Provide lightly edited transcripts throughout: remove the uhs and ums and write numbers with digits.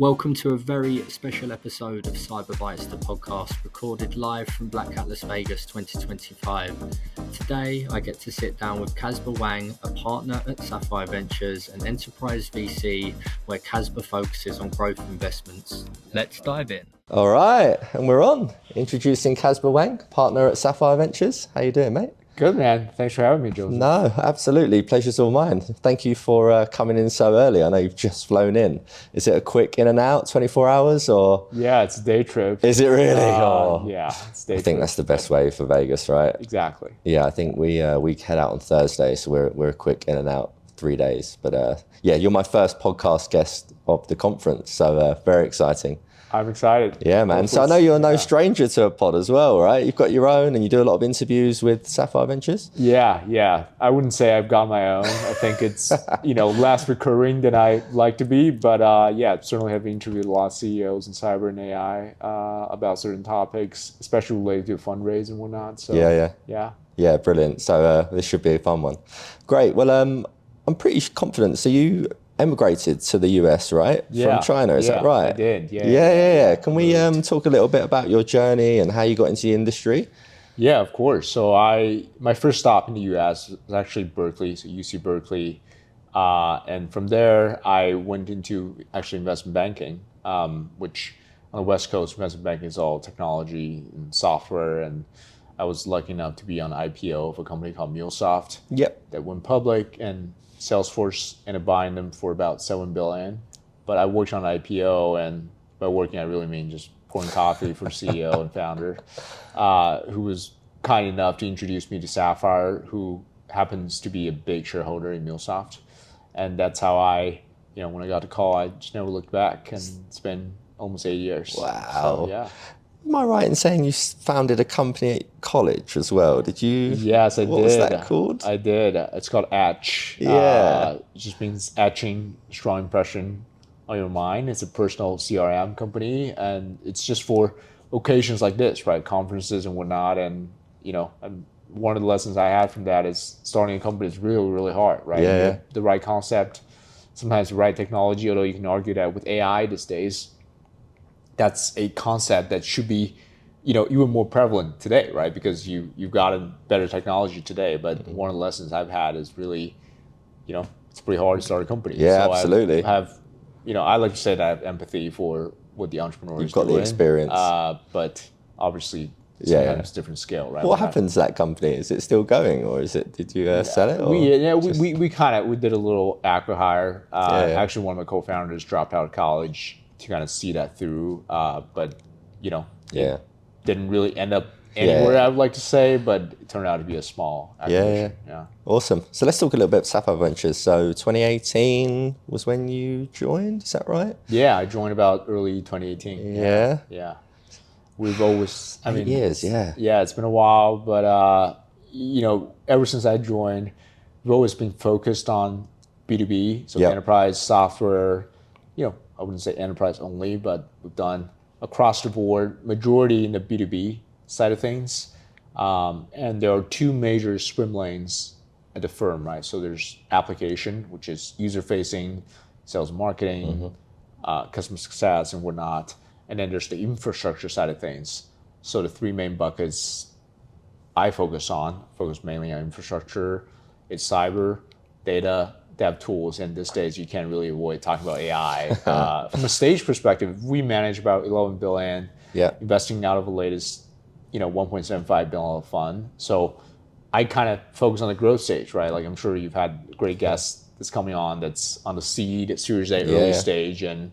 Welcome to a very special episode of Cyber Bites, the podcast, recorded live from Black Hat Las Vegas 2025. Today, I get to sit down with Casber Wang, a partner at Sapphire Ventures, an enterprise VC where Casber focuses on growth investments. Let's dive in. All right, and we're on. Introducing Casber Wang, partner at Sapphire Ventures. How you doing, mate? Good, man. Thanks for having me, Joseph. No, absolutely. Pleasure's all mine. Thank you for coming in so early. I know you've just flown in. Is it a quick in and out, 24 hours, or? Yeah, it's a day trip. Is it really? Yeah, it's day trip. I think that's the best way for Vegas, right? Exactly. Yeah, I think we head out on Thursday, so we're a quick in and out 3 days. But yeah, you're my first podcast guest of the conference, so very exciting. I'm excited. Yeah, man. So I know you're no stranger to a pod as well, right? You've got your own and you do a lot of interviews with Sapphire Ventures. Yeah. I wouldn't say I've got my own. I think it's, less recurring than I like to be. But yeah, certainly have interviewed a lot of CEOs in cyber and AI about certain topics, especially related to fundraising and whatnot. So Yeah, brilliant. So this should be a fun one. Great. Well, I'm pretty confident. So you emigrated to the US, right? From China, is that right? I did, Yeah. Can we talk a little bit about your journey and how you got into the industry? Yeah, of course. So my first stop in the US was actually Berkeley, so UC Berkeley. And from there, I went into actually investment banking, which on the West Coast, investment banking is all technology and software. And I was lucky enough to be on IPO of a company called MuleSoft that went public, and Salesforce ended up buying them for about $7 billion. But I worked on IPO, and by working, I really mean just pouring coffee for CEO and founder, who was kind enough to introduce me to Sapphire, who happens to be a big shareholder in MuleSoft. And that's how when I got the call, I just never looked back, and it's been almost 8 years. Wow. So, yeah. Am I right in saying you founded a company at college as well? Did you? Yes, I did. What was that called? I did. It's called Etch. Yeah. It just means etching strong impression on your mind. It's a personal CRM company, and it's just for occasions like this, right? Conferences and whatnot. And, one of the lessons I had from that is starting a company is really, really hard, right? Yeah. The right concept, sometimes the right technology, although you can argue that with AI these days, that's a concept that should be, even more prevalent today, right? Because you've got a better technology today. But one of the lessons I've had is really, it's pretty hard to start a company. Yeah, so absolutely. I like to say that I have empathy for what the entrepreneurs You've got the experience. But obviously, sometimes different scale, right? What happens to that company? Is it still going, or did you sell it? Or we did a little acqui-hire. Actually, one of my co-founders dropped out of college to kind of see that through, but it didn't really end up anywhere, I would like to say, but it turned out to be a small acquisition. Yeah. Awesome. So let's talk a little bit about Sapphire Ventures. So 2018 was when you joined, is that right? Yeah, I joined about early 2018. Yeah. We've always, 8 years, yeah. Yeah, it's been a while, but ever since I joined, we've always been focused on B2B, so enterprise software. I wouldn't say enterprise only, but we've done across the board, majority in the B2B side of things. And there are two major swim lanes at the firm, right? So there's application, which is user-facing, sales and marketing, customer success and whatnot. And then there's the infrastructure side of things. So the three main buckets I focus mainly on infrastructure. It's cyber, data, dev tools, and these days you can't really avoid talking about AI. From a stage perspective, we manage about $11 billion, investing out of the latest, $1.75 billion fund. So I kind of focus on the growth stage, right? Like I'm sure you've had great guests that's coming on that's on the seed, Series A, early stage, and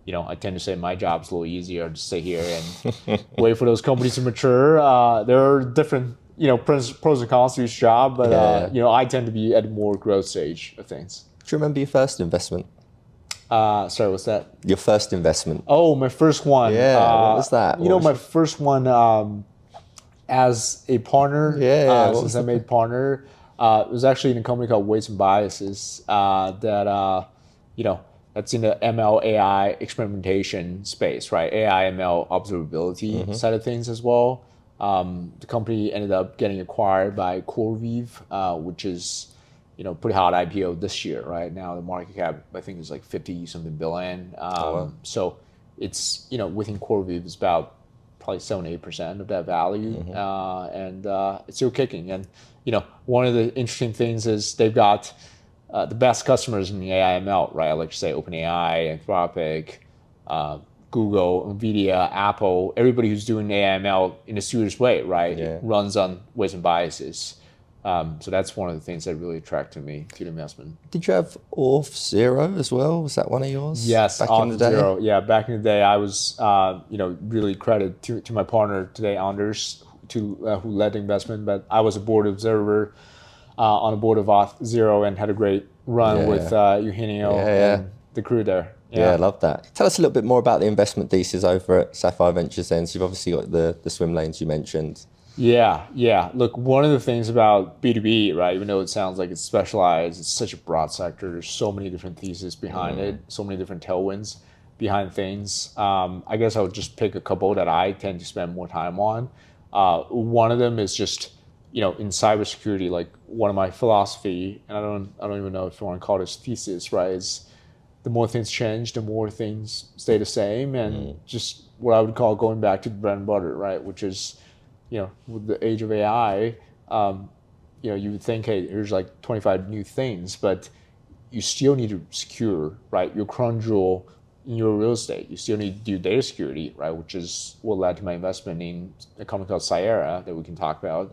I tend to say my job's a little easier to stay here and wait for those companies to mature. There are different pros and cons to each job, but I tend to be at the more growth stage of things. Do you remember your first investment? Sorry, what's that? Your first investment. Oh, my first one. Yeah, what was that? My first one as a partner. Since I made partner, it was actually in a company called Weights and Biases that's in the ML AI experimentation space, right? AI ML observability side of things as well. The company ended up getting acquired by CoreWeave, which is pretty hot IPO this year, right? Now the market cap, I think, is like 50 something billion. Wow. So it's, within CoreView, it's about probably 7-8% of that value. And it's still kicking. And, one of the interesting things is they've got the best customers in the AI ML, right? I like to say OpenAI, Anthropic, Google, NVIDIA, Apple, everybody who's doing AI ML in a serious way, right? Yeah. It runs on weights and biases. So that's one of the things that really attracted me to the investment. Did you have Auth0 as well? Was that one of yours? Yes, back in the day. Auth0. Yeah, back in the day, I was, really credit to my partner today, Anders, who led the investment. But I was a board observer on the board of Auth0 and had a great run with Eugenio and the crew there. Yeah, I love that. Tell us a little bit more about the investment thesis over at Sapphire Ventures then. So you've obviously got the swim lanes you mentioned. Yeah. Look, one of the things about B2B, right, even though it sounds like it's specialized, it's such a broad sector. There's so many different theses behind it, so many different tailwinds behind things. I guess I would just pick a couple that I tend to spend more time on. One of them is just, in cybersecurity, like one of my philosophy, and I don't even know if you want to call this thesis, right, is the more things change, the more things stay the same, and just what I would call going back to the bread and butter, right, which is, with the age of AI, you would think, hey, here's like 25 new things, but you still need to secure, right, your crown jewel in your real estate. You still need to do data security, right, which is what led to my investment in a company called Sierra that we can talk about.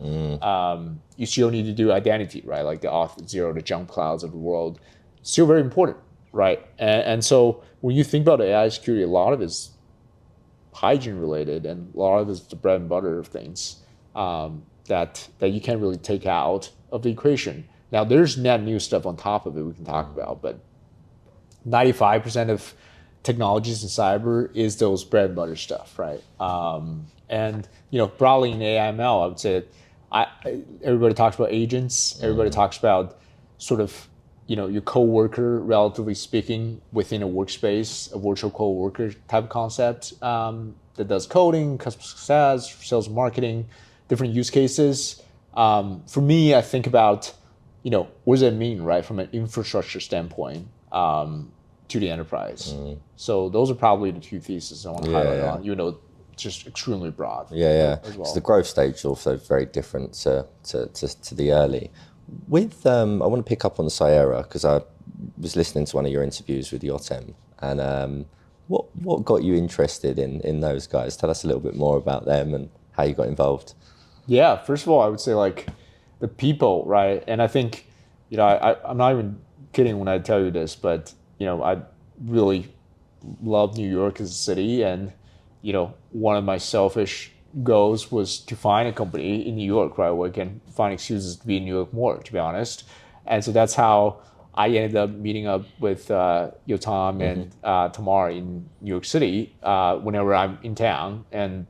You still need to do identity, right, like the Auth0, the jump clouds of the world. Still very important, right? And so when you think about AI security, a lot of it's hygiene related, and a lot of it's the bread and butter of things that you can't really take out of the equation. Now there's net new stuff on top of it we can talk about, but 95% of technologies in cyber is those bread and butter stuff, right? And broadly in AI ML, I would say everybody talks about agents. Everybody talks about sort of your coworker, relatively speaking, within a workspace, a virtual coworker type of concept that does coding, customer success, sales and marketing, different use cases. For me, I think about, what does it mean, right, from an infrastructure standpoint to the enterprise. So those are probably the two theses I want to highlight on, just extremely broad. As well. So the growth stage is also very different to the early. With I want to pick up on Sierra because I was listening to one of your interviews with Yotem, and what got you interested in those guys? Tell us a little bit more about them and how you got involved. Yeah, first of all, I would say like the people, right? And I think I'm not even kidding when I tell you this, but I really love New York as a city, and one of my selfish goals was to find a company in New York, right, where I can find excuses to be in New York more, to be honest. And so that's how I ended up meeting up with Yotam and Tamar in New York City whenever I'm in town. And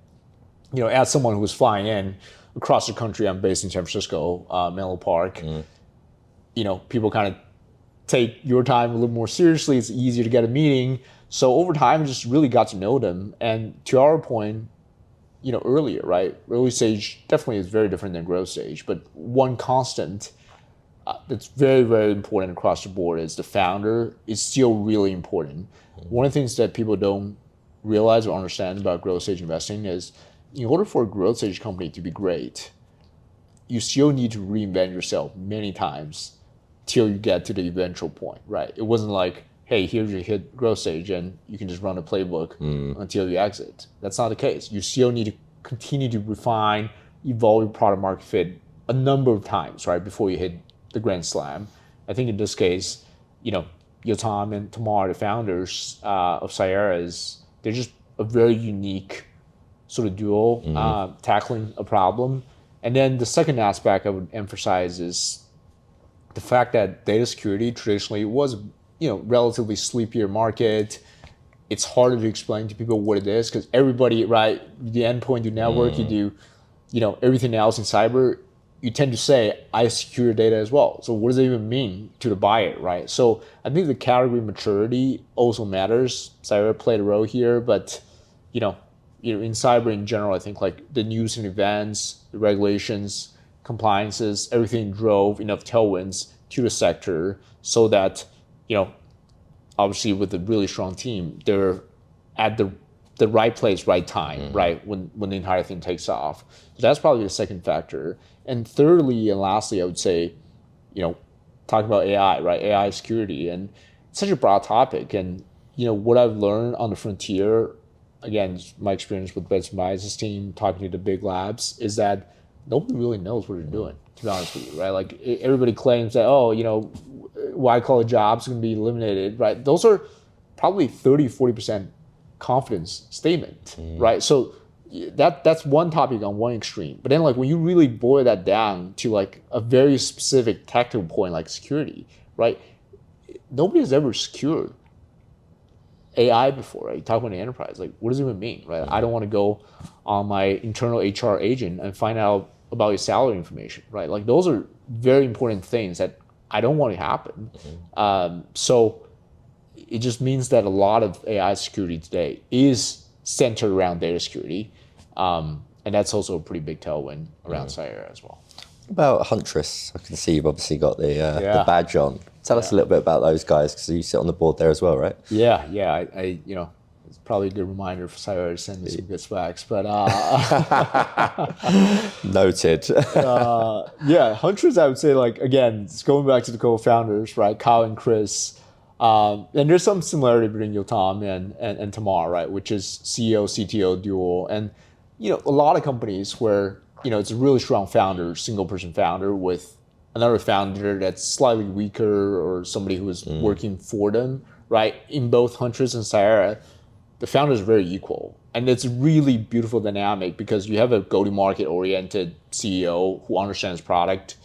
as someone who was flying in across the country, I'm based in San Francisco, Menlo Park. People kind of take your time a little more seriously. It's easier to get a meeting. So over time, I just really got to know them. And to our point, earlier, right? Early stage definitely is very different than growth stage, but one constant that's very, very important across the board is the founder is still really important. One of the things that people don't realize or understand about growth stage investing is in order for a growth stage company to be great, you still need to reinvent yourself many times till you get to the eventual point, right? It wasn't like, hey, here's your hit growth stage and you can just run a playbook until you exit. That's not the case. You still need to continue to refine, evolve your product market fit a number of times, right, before you hit the grand slam. I think in this case, Yotam and Tamar, the founders of Sierra, they're just a very unique sort of duo tackling a problem. And then the second aspect I would emphasize is the fact that data security traditionally was relatively sleepier market. It's harder to explain to people what it is because everybody, right, the endpoint, you network, you do, everything else in cyber, you tend to say, I secure data as well. So what does it even mean to the buyer, right? So I think the category maturity also matters. Cyber played a role here, but, in cyber in general, I think like the news and events, the regulations, compliances, everything drove enough tailwinds to the sector so that, obviously with a really strong team, they're at the right place, right time, right, when the entire thing takes off. So that's probably the second factor. And thirdly and lastly, I would say, talk about AI, right? AI security. And it's such a broad topic. And, what I've learned on the frontier, again, my experience with Benson Bias's team, talking to the big labs, is that nobody really knows what they're doing, to be honest with you, right? Like everybody claims that, white collar jobs are going to be eliminated, right? Those are probably 30-40% confidence statement, right? So that's one topic on one extreme. But then when you really boil that down to a very specific tactical point like security, right? Nobody has ever secured AI before, right? You talk about the enterprise, what does it even mean, right? I don't want to go on my internal HR agent and find out about your salary information, right? Those are very important things that I don't want to happen. So it just means that a lot of AI security today is centered around data security. And that's also a pretty big tailwind around Cyera as well. About Huntress, I can see you've obviously got the badge on. Tell us a little bit about those guys, because you sit on the board there as well, right? Yeah. I it's probably a good reminder for Cyera to send me some good specs, but Noted. Huntress, I would say, again, it's going back to the co-founders, right? Kyle and Chris. And there's some similarity between Yotam and Tamar, right? Which is CEO, CTO dual. And, a lot of companies where, it's a really strong founder, single person founder with another founder that's slightly weaker or somebody who is working for them, right? In both Huntress and Cyera, the founders are very equal. And it's a really beautiful dynamic because you have a go-to-market oriented CEO who understands product,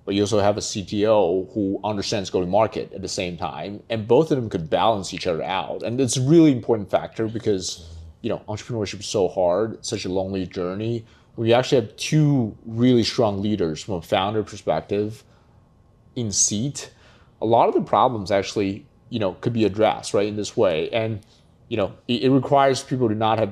but you also have a CTO who understands go-to-market at the same time. And both of them could balance each other out. And it's a really important factor because, entrepreneurship is so hard, such a lonely journey. When you actually have two really strong leaders from a founder perspective in seat, a lot of the problems actually, could be addressed, right, in this way. And, it requires people to not have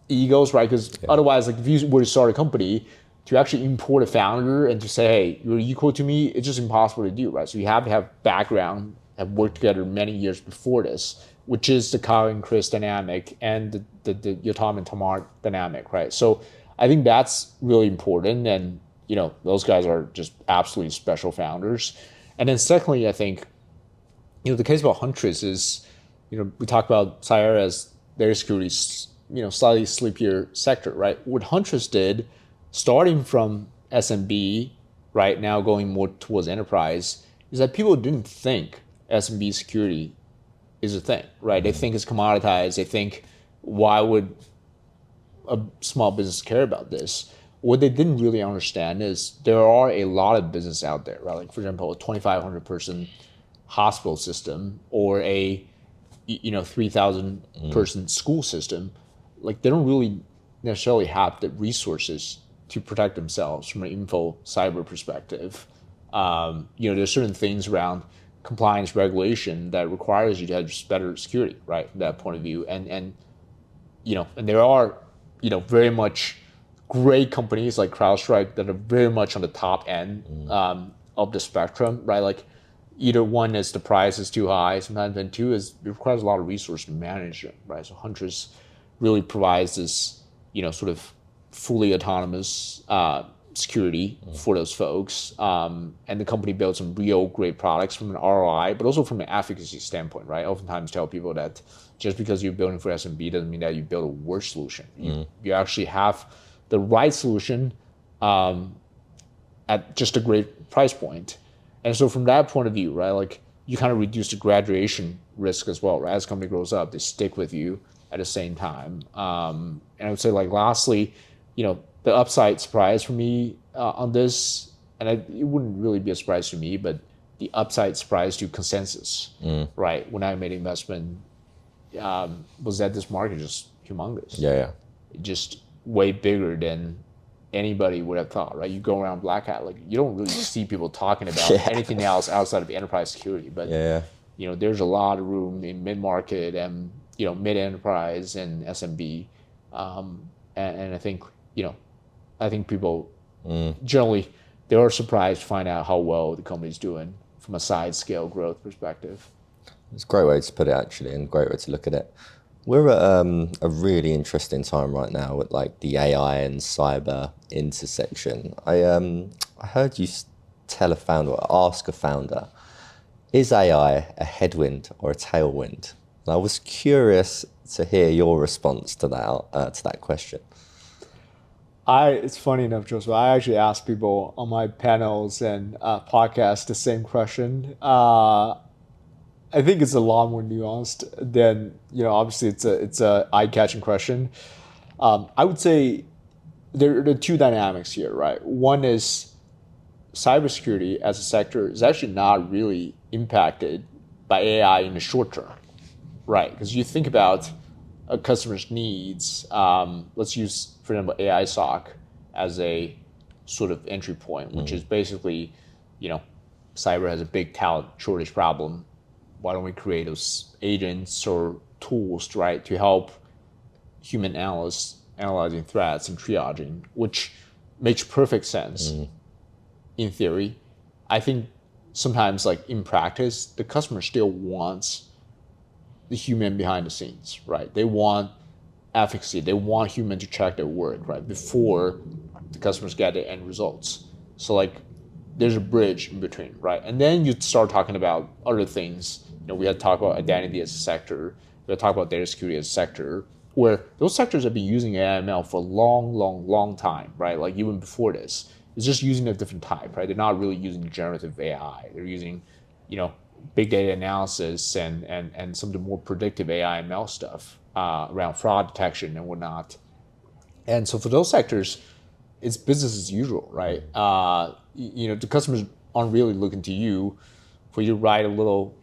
egos, right? Because otherwise, if you were to start a company, to actually import a founder and to say, hey, you're equal to me, it's just impossible to do, right? So you have to have background, have worked together many years before this, which is the Kyle and Chris dynamic and the Yotam and Tamar dynamic, right? So I think that's really important. And, those guys are just absolutely special founders. And then secondly, I think, the case about Huntress is, we talk about Cyera as their security, slightly sleepier sector, right? What Huntress did, starting from SMB, right, now going more towards enterprise, is that people didn't think SMB security is a thing, right? They think it's commoditized. They think, why would a small business care about this? What they didn't really understand is there are a lot of business out there, right? For example, a 2,500 person hospital system or a 3,000 person school system. They don't really necessarily have the resources to protect themselves from an info cyber perspective. There's certain things around compliance regulation that requires you to have just better security, right, from that point of view. And there are, very much great companies like CrowdStrike that are very much on the top end of the spectrum, right? Either one is the price is too high, sometimes, and two is it requires a lot of resources to manage it, right? So Huntress really provides this, sort of fully autonomous security for those folks. And the company built some real great products from an ROI, but also from an efficacy standpoint, right? I oftentimes tell people that just because you're building for SMB doesn't mean that you build a worse solution. You actually have the right solution at just a great price point. And so from that point of view, right, you kind of reduce the graduation risk as well, right? As the company grows up, they stick with you at the same time. And I would say, lastly, the upside surprise for me on this, and it wouldn't really be a surprise to me, but the upside surprise to consensus, right? When I made investment, was that this market is just humongous. Yeah. Just way bigger than anybody would have thought, right? You go around Black Hat, you don't really see people talking about anything else outside of enterprise security. But there's a lot of room in mid-market and mid-enterprise and SMB, and I think people generally they are surprised to find out how well the company's doing from a size, scale, growth perspective. It's a great way to put it, actually, and a great way to look at it. We're at a really interesting time right now with like the AI and cyber intersection. I heard you tell a founder, or ask a founder, is AI a headwind or a tailwind? And I was curious to hear your response to that question. It's funny enough, Joseph, I actually ask people on my panels and podcasts the same question. I think it's a lot more nuanced than, obviously it's a eye-catching question. I would say there are two dynamics here, right? One is cybersecurity as a sector is actually not really impacted by AI in the short term, right? Because you think about a customer's needs. Let's use, for example, AI SOC as a sort of entry point, which is basically, cyber has a big talent shortage problem. Why don't we create those agents or tools, right, to help human analysts analyzing threats and triaging, which makes perfect sense in theory. I think sometimes, like in practice, the customer still wants the human behind the scenes, right? They want efficacy. They want human to check their work, right, before the customers get the end results. So like there's a bridge in between, right? And then you start talking about other things. We had talked about identity as a sector. We had talked about data security as a sector, where those sectors have been using AI/ML for a long time, right? Like even before this, it's just using a different type, right? They're not really using generative AI. They're using, big data analysis and some of the more predictive AI/ML stuff around fraud detection and whatnot. And so for those sectors, it's business as usual, right? The customers aren't really looking to you for you to write a little,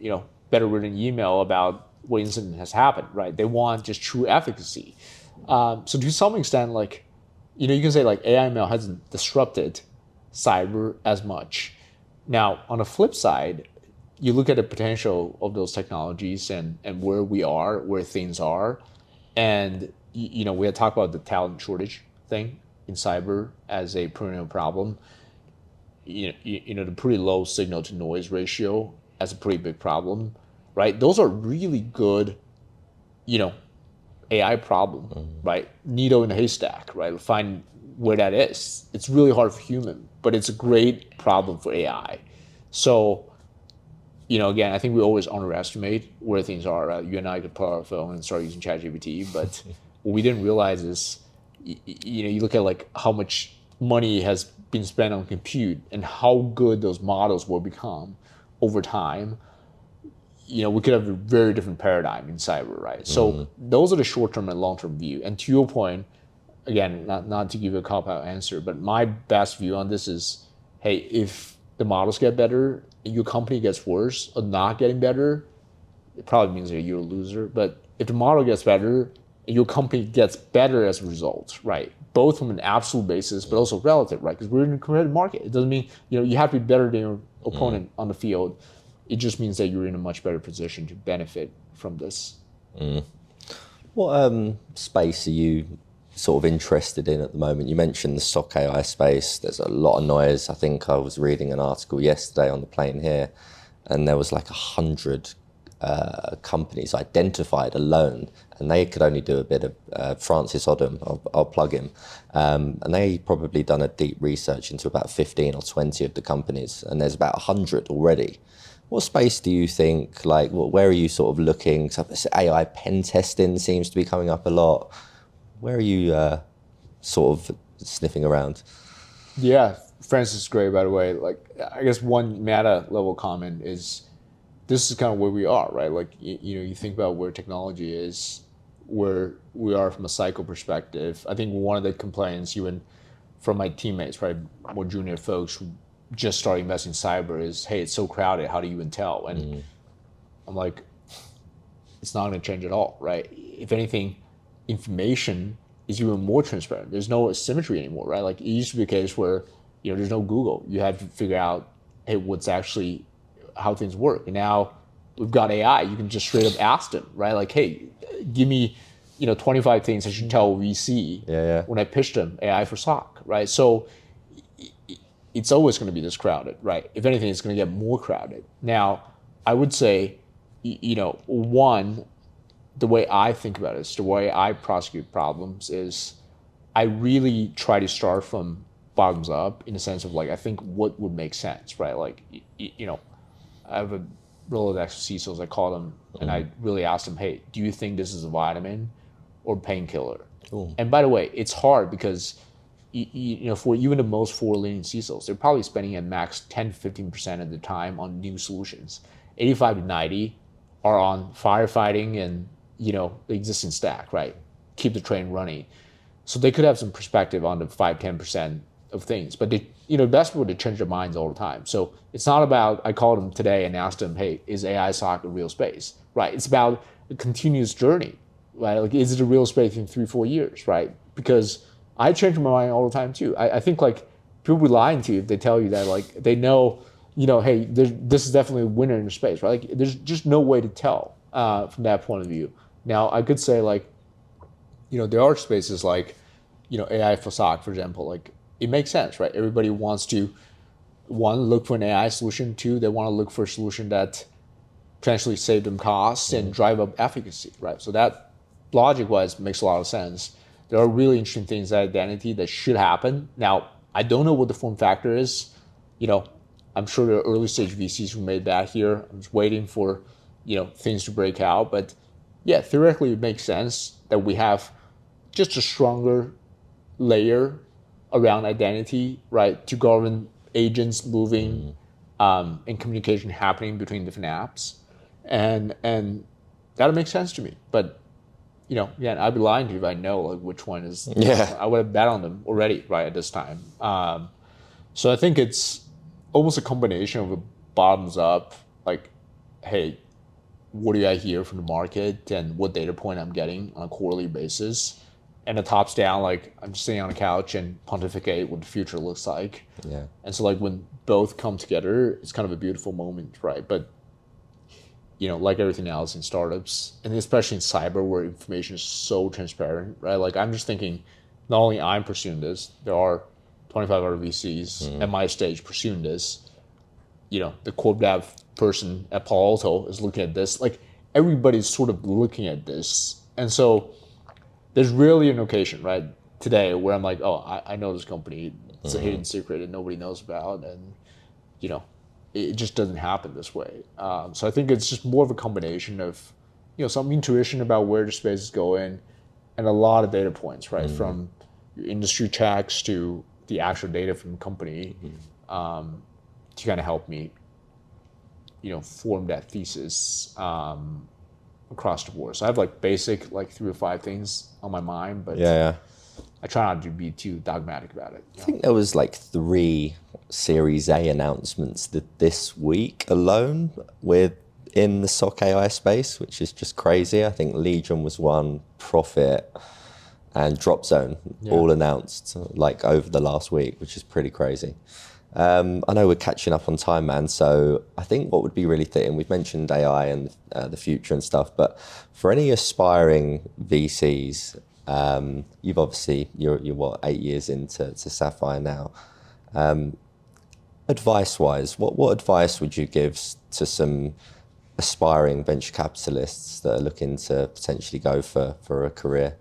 better written email about what incident has happened, right? They want just true efficacy. So to some extent, like, you can say like AI/ML hasn't disrupted cyber as much. Now, on the flip side, you look at the potential of those technologies and where we are, where things are, and we had talked about the talent shortage thing in cyber as a perennial problem. The pretty low signal to noise ratio as a pretty big problem, right? Those are really good, AI problem, right? Needle in a haystack, right? Find where that is. It's really hard for human, but it's a great problem for AI. So, again, I think we always underestimate where things are. You and I could pull our phone and start using ChatGPT, but what we didn't realize is, you look at like how much money has been spent on compute and how good those models will become over time. We could have a very different paradigm in cyber, right? So those are the short-term and long-term view. And to your point, again, not to give you a cop-out answer, but my best view on this is, hey, if the models get better and your company gets worse or not getting better, it probably means that you're a loser. But if the model gets better and your company gets better as a result, right? Both from an absolute basis, but also relative, right? Because we're in a competitive market. It doesn't mean, you have to be better than your opponent on the field. It just means that you're in a much better position to benefit from this. What space are you sort of interested in at the moment? You mentioned the SOC AI space. There's a lot of noise. I think I was reading an article yesterday on the plane here, and there was like 100 companies identified alone, and they could only do a bit of Francis Odom, I'll plug him, and they probably done a deep research into about 15 or 20 of the companies, and there's about 100 already. What space do you think, like, where are you sort of looking? AI pen testing seems to be coming up a lot. Where are you sort of sniffing around? Yeah, Francis is great, by the way. Like, I guess one meta level comment is, this is kind of where we are, right? Like, you think about where technology is, where we are from a cycle perspective. I think one of the complaints, even from my teammates, right, more junior folks who just started investing in cyber is, hey, it's so crowded, how do you even tell? And I'm like, it's not going to change at all, right? If anything, information is even more transparent. There's no asymmetry anymore, right? Like, it used to be a case where, there's no Google. You had to figure out, hey, what's actually how things work. And now we've got AI. You can just straight up ask them, right? Like, hey, give me, 25 things I should tell VC when I pitch them AI for SOC, right? So it's always going to be this crowded, right? If anything, it's going to get more crowded. Now, I would say, one, the way I think about it, is the way I prosecute problems is I really try to start from bottoms up in the sense of like, I think what would make sense, right? Like, I have a Rolodex of CISOs, I call them, and I really ask them, hey, do you think this is a vitamin or painkiller? And by the way, it's hard because, for even the most forward-leaning CISOs, they're probably spending at max 10 to 15% of the time on new solutions. 85 to 90 are on firefighting and, the existing stack, right? Keep the train running. So they could have some perspective on the 5-10% of things, but they, the best people to change their minds all the time. So it's not about, I called them today and asked them, hey, is AI SOC a real space, right? It's about a continuous journey, right? Like, is it a real space in 3-4 years, right? Because I change my mind all the time too. I think like people be lying to you if they tell you that like they know, hey, this is definitely a winner in the space, right? Like there's just no way to tell from that point of view. Now I could say like, there are spaces like, AI for SOC, for example, like it makes sense, right? Everybody wants to, one, look for an AI solution. Two, they want to look for a solution that potentially save them costs and drive up efficacy, right? So that logic-wise makes a lot of sense. There are really interesting things at identity that should happen. Now, I don't know what the form factor is. I'm sure there are early stage VCs who made that here. I'm just waiting for, things to break out. But yeah, theoretically, it makes sense that we have just a stronger layer around identity, right, to govern agents moving and communication happening between different apps. And that makes sense to me. But, again, I'd be lying to you if I know like which one is. Yeah. I would have bet on them already, right, at this time. So I think it's almost a combination of a bottoms up, like, hey, what do I hear from the market and what data point I'm getting on a quarterly basis? And the tops down, like I'm just sitting on a couch and pontificate what the future looks like. Yeah. And so like when both come together, it's kind of a beautiful moment, right? But like everything else in startups, and especially in cyber where information is so transparent, right? Like I'm just thinking, not only I'm pursuing this, there are 25 other VCs at my stage pursuing this. The corp dev person at Palo Alto is looking at this. Like everybody's sort of looking at this. And so there's really an occasion, right, today where I'm like, oh, I know this company. It's a hidden secret that nobody knows about. And, it just doesn't happen this way. So I think it's just more of a combination of, some intuition about where the space is going and a lot of data points, right, from your industry checks to the actual data from the company to kind of help me, form that thesis across the board. So I have like basic, like 3 or 5 things on my mind, but Yeah. I try not to be too dogmatic about it. I think there was like 3 Series A announcements this week alone in the SOC AI space, which is just crazy. I think Legion was one, Profit, and Drop Zone all announced like over the last week, which is pretty crazy. I know we're catching up on time, man. So I think what would be really fitting, we've mentioned AI and the future and stuff, but for any aspiring VCs, you've obviously, you're what, 8 years into Sapphire now. Advice-wise, what advice would you give to some aspiring venture capitalists that are looking to potentially go for a career?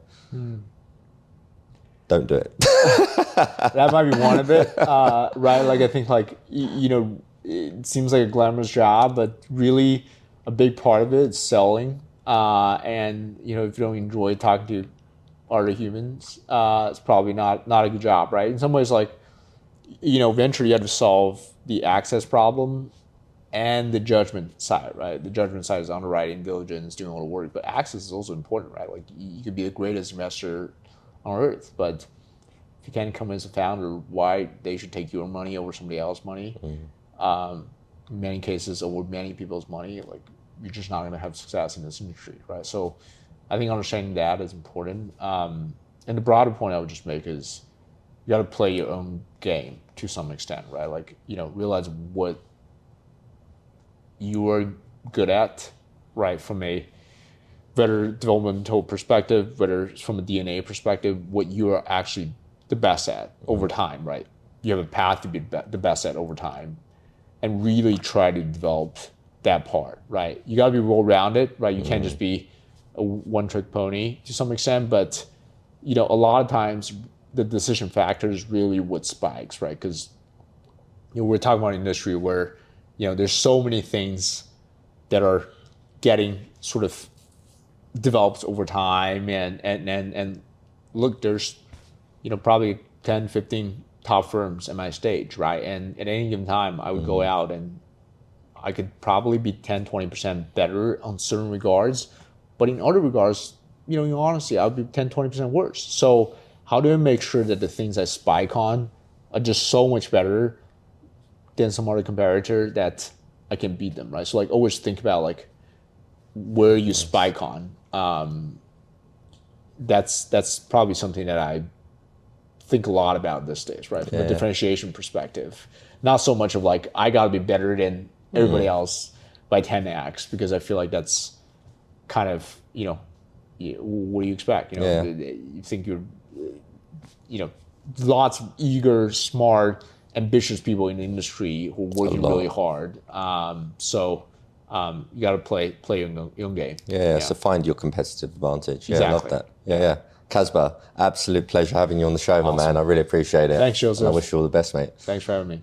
Don't do it. That might be one of it, right? Like I think like, it seems like a glamorous job, but really a big part of it is selling. And, if you don't enjoy talking to other humans, it's probably not a good job, right? In some ways, like, venture, you have to solve the access problem and the judgment side, right? The judgment side is underwriting, diligence, doing all the work, but access is also important, right? Like you could be the greatest investor on earth, but if you can't convince a founder why they should take your money over somebody else's money, in many cases over many people's money, like you're just not going to have success in this industry, right? So I think understanding that is important. And the broader point I would just make is you got to play your own game to some extent, right? Like, realize what you are good at, right? From a whether developmental perspective, whether it's from a DNA perspective, what you are actually the best at over time, right? you have a path to be the best at over time, and really try to develop that part, right? You gotta be well-rounded, right? You can't just be a one-trick pony to some extent, but a lot of times the decision factor is really what spikes, right? Because we're talking about an industry where there's so many things that are getting sort of developed over time, and look, there's probably 10, 15 top firms at my stage, right? And at any given time, I would go out and I could probably be 10, 20% better on certain regards, but in other regards, honestly, I would be 10, 20% worse. So how do I make sure that the things I spike on are just so much better than some other competitor that I can beat them, right? So always think about where you spike on. That's probably something that I think a lot about these days, right? From a differentiation perspective. Not so much of I gotta be better than everybody else by 10x, because I feel like that's kind of, what do you expect? You think you're, lots of eager, smart, ambitious people in the industry who are working really hard. So you got to play your own game. Yeah, so find your competitive advantage. Yeah, Exactly. I love that. Yeah. Casber, absolute pleasure having you on the show, my man. I really appreciate it. Thanks, Joseph. And I wish you all the best, mate. Thanks for having me.